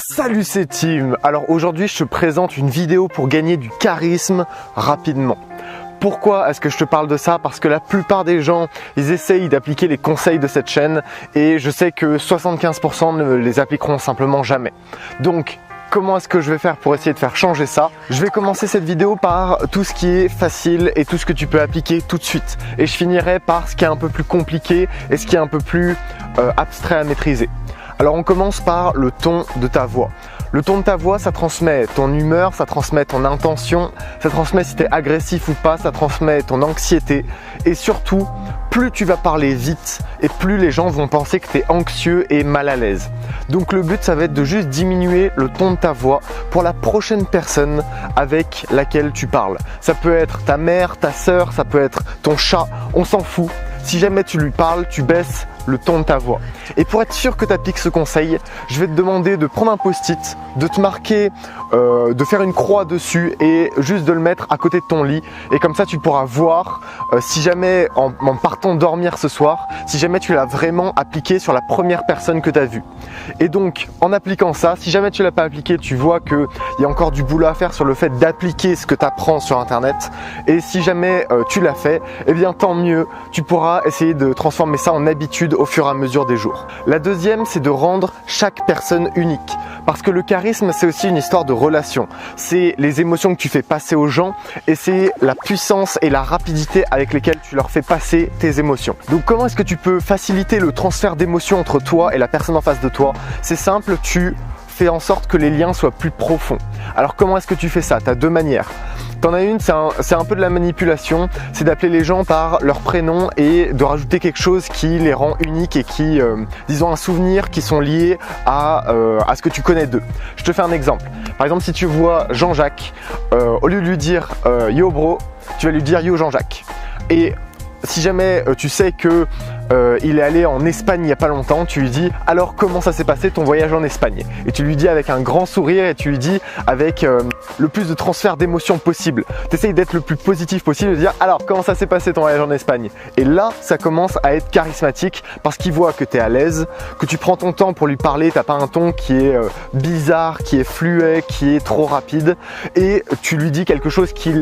Salut, c'est Tim. Alors aujourd'hui je te présente une vidéo pour gagner du charisme rapidement. Pourquoi est-ce que je te parle de ça? Parce que la plupart des gens, ils essayent d'appliquer les conseils de cette chaîne et je sais que 75% ne les appliqueront simplement jamais. Donc comment est-ce que je vais faire pour essayer de faire changer ça? Je vais commencer cette vidéo par tout ce qui est facile et tout ce que tu peux appliquer tout de suite. Et je finirai par ce qui est un peu plus compliqué et ce qui est un peu plus abstrait à maîtriser. Alors on commence par le ton de ta voix. Le ton de ta voix, ça transmet ton humeur, ça transmet ton intention, ça transmet si tu es agressif ou pas, ça transmet ton anxiété. Et surtout, plus tu vas parler vite et plus les gens vont penser que tu es anxieux et mal à l'aise. Donc le but, ça va être de juste diminuer le ton de ta voix pour la prochaine personne avec laquelle tu parles. Ça peut être ta mère, ta sœur, ça peut être ton chat, on s'en fout. Si jamais tu lui parles, tu baisses le ton de ta voix. Et pour être sûr que tu appliques ce conseil, je vais te demander de prendre un post-it, de te marquer, de faire une croix dessus et juste de le mettre à côté de ton lit. Et comme ça, tu pourras voir si jamais, en partant dormir ce soir, si jamais tu l'as vraiment appliqué sur la première personne que tu as vue. Et donc, en appliquant ça, si jamais tu ne l'as pas appliqué, tu vois qu'il y a encore du boulot à faire sur le fait d'appliquer ce que tu apprends sur Internet. Et si jamais tu l'as fait, eh bien tant mieux, tu pourras essayer de transformer ça en habitude au fur et à mesure des jours. La deuxième, c'est de rendre chaque personne unique. Parce que le charisme, c'est aussi une histoire de relation. C'est les émotions que tu fais passer aux gens et c'est la puissance et la rapidité avec lesquelles tu leur fais passer tes émotions. Donc comment est-ce que tu peux faciliter le transfert d'émotions entre toi et la personne en face de toi? C'est simple, tu fais en sorte que les liens soient plus profonds. Alors comment est-ce que tu fais ça? Tu as deux manières. T'en as une, c'est un peu de la manipulation, c'est d'appeler les gens par leur prénom et de rajouter quelque chose qui les rend uniques et qui, disons, un souvenir qui sont liés à ce que tu connais d'eux. Je te fais un exemple. Par exemple, si tu vois Jean-Jacques, au lieu de lui dire yo bro, tu vas lui dire yo Jean-Jacques. Et si jamais tu sais que il est allé en Espagne il n'y a pas longtemps, tu lui dis alors comment ça s'est passé ton voyage en Espagne? Et tu lui dis avec un grand sourire et tu lui dis avec le plus de transfert d'émotions possible. Tu essayes d'être le plus positif possible, de dire alors comment ça s'est passé ton voyage en Espagne? Et là ça commence à être charismatique parce qu'il voit que tu es à l'aise, que tu prends ton temps pour lui parler, tu n'as pas un ton qui est bizarre, qui est fluet, qui est trop rapide et tu lui dis quelque chose qui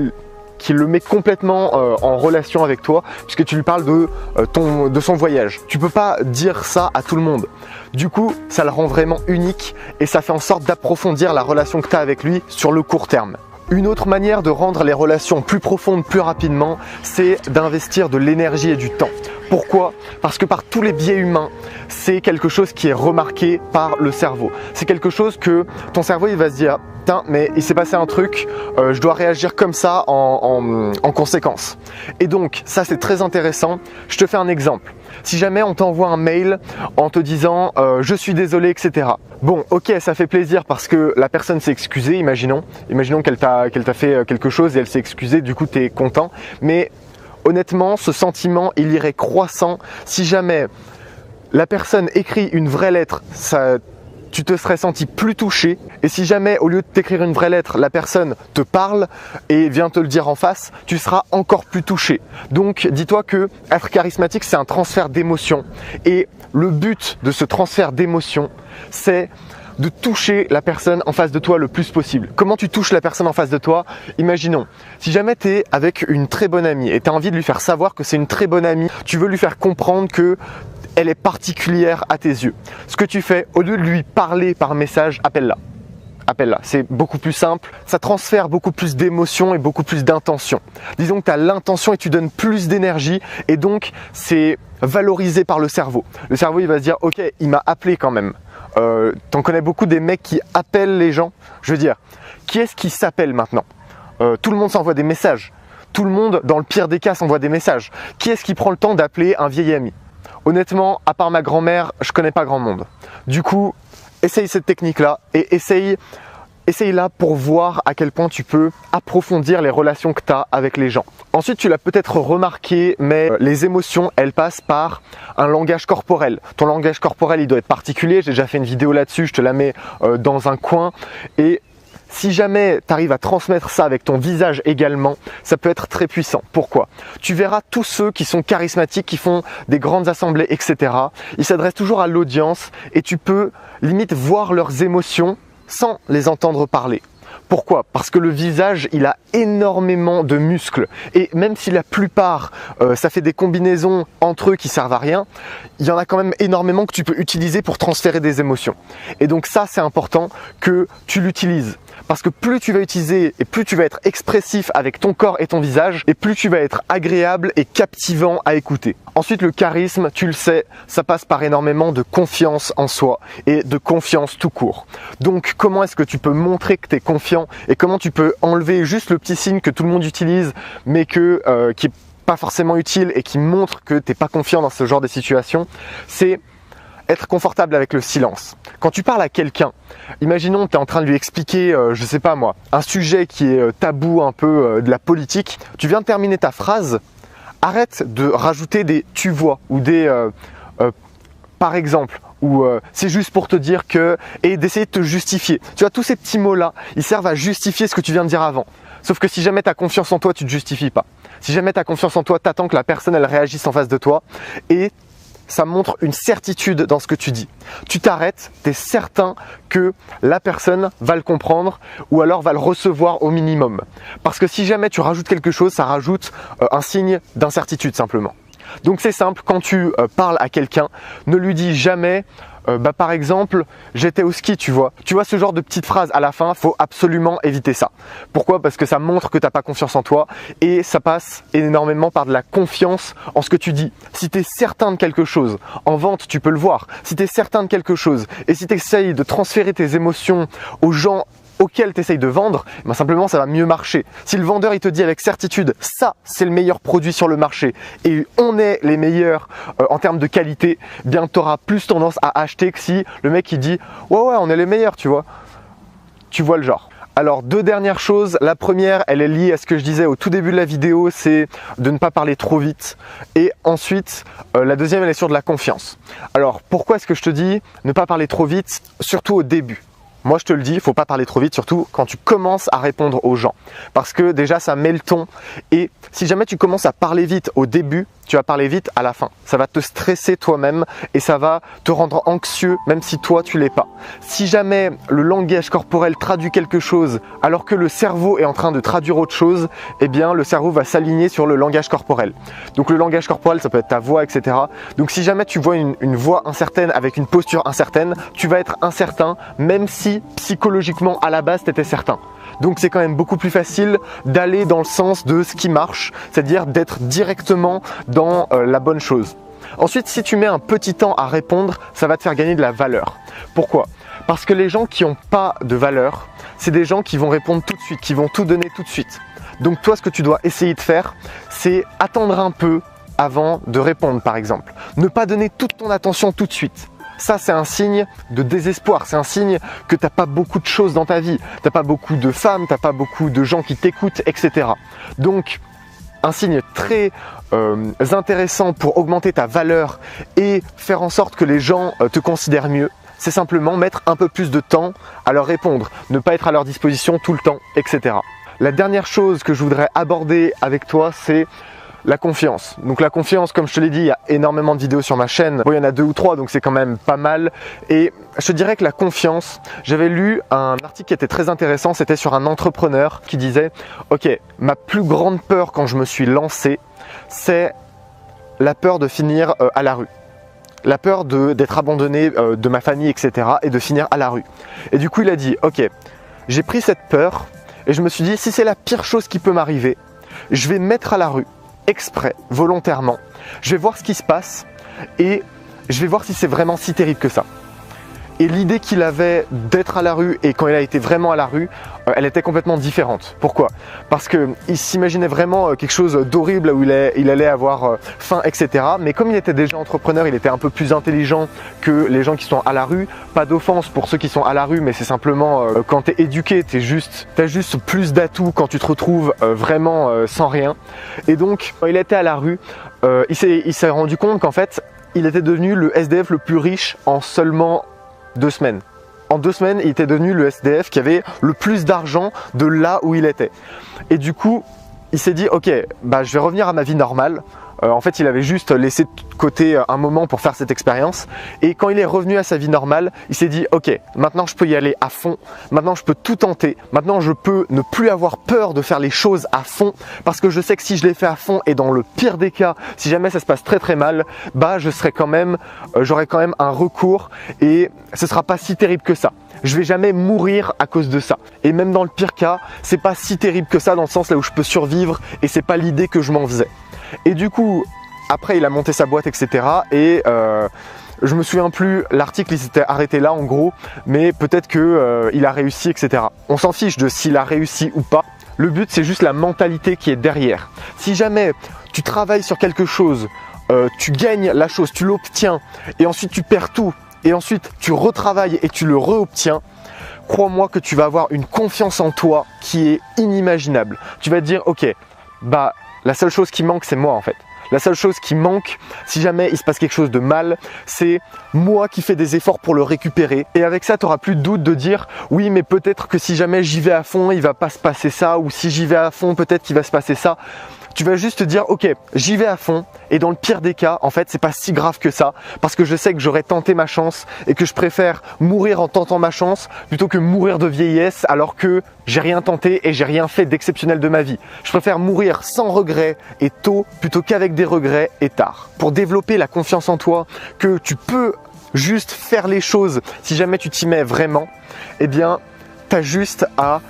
le met complètement en relation avec toi puisque tu lui parles de son voyage. Tu peux pas dire ça à tout le monde. Du coup, ça le rend vraiment unique et ça fait en sorte d'approfondir la relation que tu as avec lui sur le court terme. Une autre manière de rendre les relations plus profondes plus rapidement, c'est d'investir de l'énergie et du temps. Pourquoi? Parce que par tous les biais humains, c'est quelque chose qui est remarqué par le cerveau. C'est quelque chose que ton cerveau il va se dire putain, mais il s'est passé un truc, je dois réagir comme ça en conséquence. Et donc ça c'est très intéressant. Je te fais un exemple. Si jamais on t'envoie un mail en te disant je suis désolé, etc. Bon, ok, ça fait plaisir parce que la personne s'est excusée, imaginons qu'elle t'a fait quelque chose et elle s'est excusée, du coup tu es content. Mais honnêtement, ce sentiment, il irait croissant si jamais la personne écrit une vraie lettre, tu te serais senti plus touché. Et si jamais, au lieu de t'écrire une vraie lettre, la personne te parle et vient te le dire en face, tu seras encore plus touché. Donc, dis-toi que être charismatique, c'est un transfert d'émotion. Et le but de ce transfert d'émotion, c'est de toucher la personne en face de toi le plus possible. Comment tu touches la personne en face de toi? Imaginons, si jamais tu es avec une très bonne amie et tu as envie de lui faire savoir que c'est une très bonne amie, tu veux lui faire comprendre que elle est particulière à tes yeux. Ce que tu fais, au lieu de lui parler par message, appelle-la. Appelle-la, c'est beaucoup plus simple, ça transfère beaucoup plus d'émotion et beaucoup plus d'intention. Disons que tu as l'intention et tu donnes plus d'énergie et donc c'est valorisé par le cerveau. Le cerveau il va se dire ok, il m'a appelé quand même. T'en connais beaucoup des mecs qui appellent les gens. Je veux dire, qui est-ce qui s'appelle maintenant? Tout le monde s'envoie des messages. Tout le monde, dans le pire des cas, s'envoie des messages. Qui est-ce qui prend le temps d'appeler un vieil ami? Honnêtement, à part ma grand-mère, je connais pas grand monde. Du coup, essaye cette technique-là et essaye-la pour voir à quel point tu peux approfondir les relations que tu as avec les gens. Ensuite, tu l'as peut-être remarqué, mais les émotions, elles passent par un langage corporel. Ton langage corporel, il doit être particulier. J'ai déjà fait une vidéo là-dessus, je te la mets dans un coin. Et si jamais tu arrives à transmettre ça avec ton visage également, ça peut être très puissant. Pourquoi? Tu verras tous ceux qui sont charismatiques, qui font des grandes assemblées, etc. Ils s'adressent toujours à l'audience et tu peux limite voir leurs émotions sans les entendre parler. Pourquoi? Parce que le visage, il a énormément de muscles et même si la plupart, ça fait des combinaisons entre eux qui servent à rien, il y en a quand même énormément que tu peux utiliser pour transférer des émotions. Et donc ça, c'est important que tu l'utilises. Parce que plus tu vas utiliser et plus tu vas être expressif avec ton corps et ton visage et plus tu vas être agréable et captivant à écouter. Ensuite, le charisme, tu le sais, ça passe par énormément de confiance en soi et de confiance tout court. Donc, comment est-ce que tu peux montrer que tu es confiant et comment tu peux enlever juste le petit signe que tout le monde utilise mais qui est pas forcément utile et qui montre que tu n'es pas confiant dans ce genre de situation, c'est être confortable avec le silence. Quand tu parles à quelqu'un, imaginons que tu es en train de lui expliquer, je sais pas moi, un sujet qui est tabou un peu de la politique, tu viens de terminer ta phrase, arrête de rajouter des tu vois ou des par exemple ou c'est juste pour te dire que et d'essayer de te justifier. Tu vois, tous ces petits mots-là, ils servent à justifier ce que tu viens de dire avant. Sauf que si jamais tu as confiance en toi, tu ne te justifies pas. Si jamais tu as confiance en toi, tu attends que la personne elle réagisse en face de toi et ça montre une certitude dans ce que tu dis. Tu t'arrêtes, tu es certain que la personne va le comprendre ou alors va le recevoir au minimum. Parce que si jamais tu rajoutes quelque chose, ça rajoute un signe d'incertitude simplement. Donc c'est simple, quand tu parles à quelqu'un, ne lui dis jamais par exemple, j'étais au ski, tu vois. Tu vois ce genre de petite phrase à la fin, faut absolument éviter ça. Pourquoi? Parce que ça montre que tu n'as pas confiance en toi et ça passe énormément par de la confiance en ce que tu dis. Si tu es certain de quelque chose, en vente, tu peux le voir. Si tu es certain de quelque chose et si tu essayes de transférer tes émotions aux gens auquel tu essayes de vendre, ben simplement ça va mieux marcher. Si le vendeur il te dit avec certitude, ça c'est le meilleur produit sur le marché et on est les meilleurs en termes de qualité, bien tu auras plus tendance à acheter que si le mec il dit ouais on est les meilleurs, tu vois. Tu vois le genre. Alors deux dernières choses, la première elle est liée à ce que je disais au tout début de la vidéo, c'est de ne pas parler trop vite et ensuite la deuxième elle est sur de la confiance. Alors pourquoi est-ce que je te dis ne pas parler trop vite, surtout au début? Moi je te le dis, il ne faut pas parler trop vite, surtout quand tu commences à répondre aux gens. Parce que déjà ça met le ton et si jamais tu commences à parler vite au début, tu vas parler vite à la fin. Ça va te stresser toi-même et ça va te rendre anxieux même si toi tu l'es pas. Si jamais le langage corporel traduit quelque chose alors que le cerveau est en train de traduire autre chose, eh bien le cerveau va s'aligner sur le langage corporel. Donc le langage corporel ça peut être ta voix, etc. Donc si jamais tu vois une voix incertaine avec une posture incertaine, tu vas être incertain même si psychologiquement à la base tu étais certain. Donc c'est quand même beaucoup plus facile d'aller dans le sens de ce qui marche, c'est-à-dire d'être directement dans la bonne chose. Ensuite, si tu mets un petit temps à répondre, ça va te faire gagner de la valeur. Pourquoi? Parce que les gens qui n'ont pas de valeur, c'est des gens qui vont répondre tout de suite, qui vont tout donner tout de suite. Donc toi, ce que tu dois essayer de faire, c'est attendre un peu avant de répondre par exemple. Ne pas donner toute ton attention tout de suite. Ça, c'est un signe de désespoir, c'est un signe que tu n'as pas beaucoup de choses dans ta vie, tu n'as pas beaucoup de femmes, tu n'as pas beaucoup de gens qui t'écoutent, etc. Donc, un signe très intéressant pour augmenter ta valeur et faire en sorte que les gens te considèrent mieux, c'est simplement mettre un peu plus de temps à leur répondre, ne pas être à leur disposition tout le temps, etc. La dernière chose que je voudrais aborder avec toi, c'est la confiance. Donc la confiance, comme je te l'ai dit, il y a énormément de vidéos sur ma chaîne. Bon, il y en a 2 ou 3, donc c'est quand même pas mal. Et je te dirais que la confiance, j'avais lu un article qui était très intéressant, c'était sur un entrepreneur qui disait « Ok, ma plus grande peur quand je me suis lancé, c'est la peur de finir à la rue. La peur d'être abandonné de ma famille, etc. et de finir à la rue. » Et du coup, il a dit « Ok, j'ai pris cette peur et je me suis dit, si c'est la pire chose qui peut m'arriver, je vais me mettre à la rue. Exprès, volontairement, je vais voir ce qui se passe et je vais voir si c'est vraiment si terrible que ça. » Et l'idée qu'il avait d'être à la rue et quand il a été vraiment à la rue, elle était complètement différente. Pourquoi? Parce qu'il s'imaginait vraiment quelque chose d'horrible où il allait avoir faim, etc. Mais comme il était déjà entrepreneur, il était un peu plus intelligent que les gens qui sont à la rue. Pas d'offense pour ceux qui sont à la rue, mais c'est simplement quand tu es éduqué, tu as juste plus d'atouts quand tu te retrouves vraiment sans rien. Et donc, quand il était à la rue, il s'est rendu compte qu'en fait, il était devenu le SDF le plus riche en seulement 2 semaines. En 2 semaines, il était devenu le SDF qui avait le plus d'argent de là où il était. Et du coup, il s'est dit, ok, bah, je vais revenir à ma vie normale. En fait, il avait juste laissé de côté un moment pour faire cette expérience. Et quand il est revenu à sa vie normale, il s'est dit ok, maintenant je peux y aller à fond, maintenant je peux tout tenter, maintenant je peux ne plus avoir peur de faire les choses à fond, parce que je sais que si je les fais à fond et dans le pire des cas, si jamais ça se passe très très mal, bah j'aurai quand même un recours et ce sera pas si terrible que ça. Je vais jamais mourir à cause de ça. Et même dans le pire cas, c'est pas si terrible que ça dans le sens là où je peux survivre et c'est pas l'idée que je m'en faisais. Et du coup, après il a monté sa boîte, etc. Et je me souviens plus, l'article il s'était arrêté là en gros, mais peut-être que il a réussi, etc. On s'en fiche de s'il a réussi ou pas. Le but c'est juste la mentalité qui est derrière. Si jamais tu travailles sur quelque chose, tu gagnes la chose, tu l'obtiens et ensuite tu perds tout et ensuite tu retravailles et tu le réobtiens, crois-moi que tu vas avoir une confiance en toi qui est inimaginable. Tu vas te dire ok, bah la seule chose qui manque c'est moi en fait. La seule chose qui manque, si jamais il se passe quelque chose de mal, c'est moi qui fais des efforts pour le récupérer. Et avec ça, tu n'auras plus de doute de dire oui, mais peut-être que si jamais j'y vais à fond, il va pas se passer ça, ou si j'y vais à fond, peut-être qu'il va se passer ça. Tu vas juste te dire ok, j'y vais à fond et dans le pire des cas, en fait, c'est pas si grave que ça parce que je sais que j'aurais tenté ma chance et que je préfère mourir en tentant ma chance plutôt que mourir de vieillesse alors que j'ai rien tenté et j'ai rien fait d'exceptionnel de ma vie. Je préfère mourir sans regret et tôt plutôt qu'avec des regrets et tard. Pour développer la confiance en toi, que tu peux juste faire les choses si jamais tu t'y mets vraiment, eh bien, tu as juste à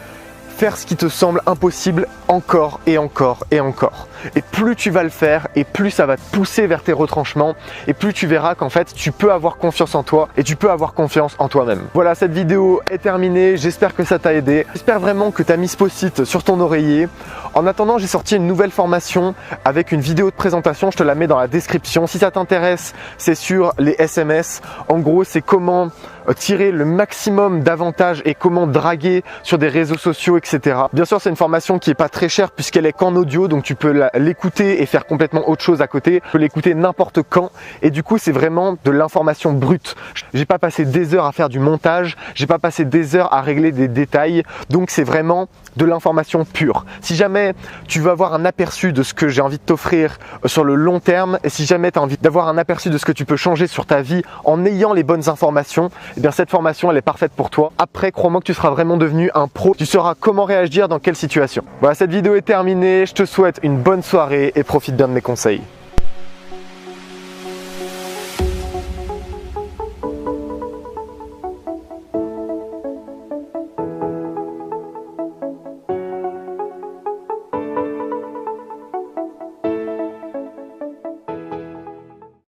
faire ce qui te semble impossible encore et encore et encore. Et plus tu vas le faire et plus ça va te pousser vers tes retranchements et plus tu verras qu'en fait tu peux avoir confiance en toi et tu peux avoir confiance en toi-même. Voilà, cette vidéo est terminée, j'espère que ça t'a aidé. J'espère vraiment que tu as mis ce post-it sur ton oreiller. En attendant, j'ai sorti une nouvelle formation avec une vidéo de présentation, je te la mets dans la description. Si ça t'intéresse, c'est sur les SMS. En gros, c'est comment tirer le maximum d'avantages et comment draguer sur des réseaux sociaux, etc. Bien sûr, c'est une formation qui est pas très chère puisqu'elle est qu'en audio, donc tu peux l'écouter et faire complètement autre chose à côté. Tu peux l'écouter n'importe quand et du coup, c'est vraiment de l'information brute. J'ai pas passé des heures à faire du montage, j'ai pas passé des heures à régler des détails, donc c'est vraiment de l'information pure. Si jamais tu veux avoir un aperçu de ce que j'ai envie de t'offrir sur le long terme et si jamais tu as envie d'avoir un aperçu de ce que tu peux changer sur ta vie en ayant les bonnes informations, eh bien cette formation elle est parfaite pour toi. Après, crois-moi que tu seras vraiment devenu un pro. Tu sauras comment réagir dans quelle situation. Voilà, cette vidéo est terminée. Je te souhaite une bonne soirée et profite bien de mes conseils.